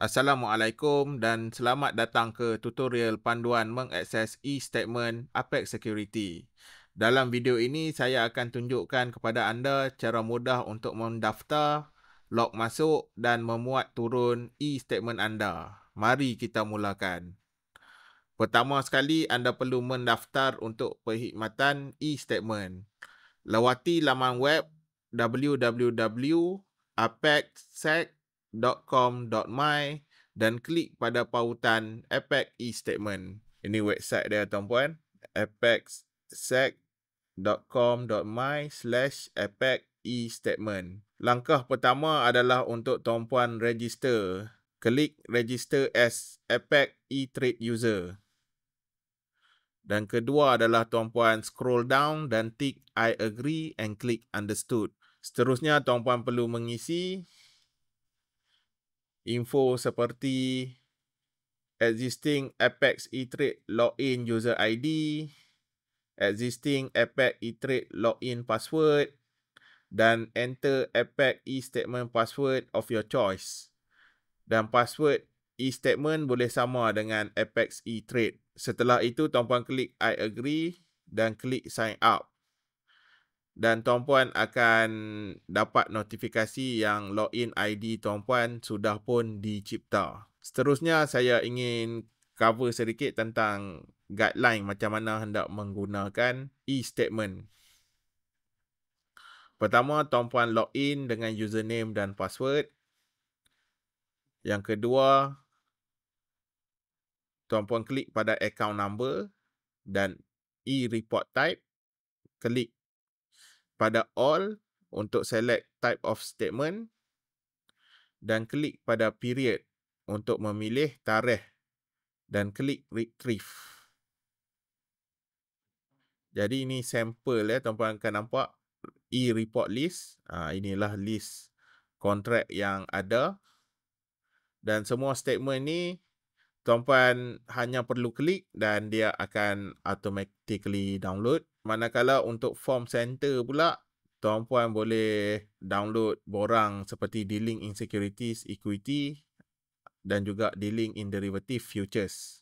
Assalamualaikum dan selamat datang ke tutorial panduan mengakses e-statement Apex Security. Dalam video ini saya akan tunjukkan kepada anda cara mudah untuk mendaftar, log masuk dan memuat turun e-statement anda. Mari kita mulakan. Pertama sekali anda perlu mendaftar untuk perkhidmatan e-statement. Lawati laman web www.apexsec.com.my dan klik pada pautan Apex e-statement. Ini website dia tuan-puan, apexsec.com.my/apex e-statement. Langkah pertama adalah untuk tuan-puan register. Klik register as Apex e-trade user. Dan kedua adalah tuan-puan scroll down dan tick I agree and click understood. Seterusnya tuan-puan perlu mengisi info seperti existing Apex e-trade login user ID, existing Apex e-trade login password dan enter Apex e-statement password of your choice. Dan password e-statement boleh sama dengan Apex e-trade. Setelah itu tuan-puan klik I agree dan klik sign up. Dan tuan-puan akan dapat notifikasi yang login ID tuan-puan sudah pun dicipta. Seterusnya saya ingin cover sedikit tentang guideline macam mana hendak menggunakan e-statement. Pertama, tuan-puan login dengan username dan password. Yang kedua, tuan-puan klik pada account number dan e-report type. Klik pada all untuk select type of statement dan klik pada period untuk memilih tarikh dan klik retrieve. Jadi ini sampel ya, tuan-puan akan nampak e-report list. Inilah list kontrak yang ada. Dan semua statement ni tuan-puan hanya perlu klik dan dia akan automatically download. Manakala untuk form center pula, tuan-puan boleh download borang seperti dealing in securities, equity dan juga dealing in derivative futures.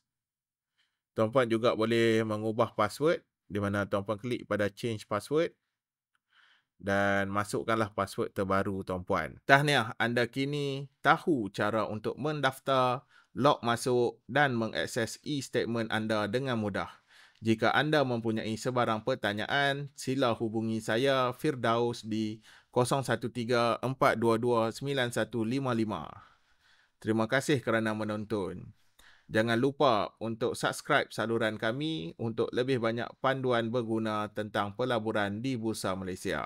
Tuan-puan juga boleh mengubah password di mana tuan-puan klik pada change password dan masukkanlah password terbaru tuan-puan. Tahniah, anda kini tahu cara untuk mendaftar, log masuk dan mengakses e-statement anda dengan mudah. Jika anda mempunyai sebarang pertanyaan, sila hubungi saya Firdaus di 013-422-9155. Terima kasih kerana menonton. Jangan lupa untuk subscribe saluran kami untuk lebih banyak panduan berguna tentang pelaburan di Bursa Malaysia.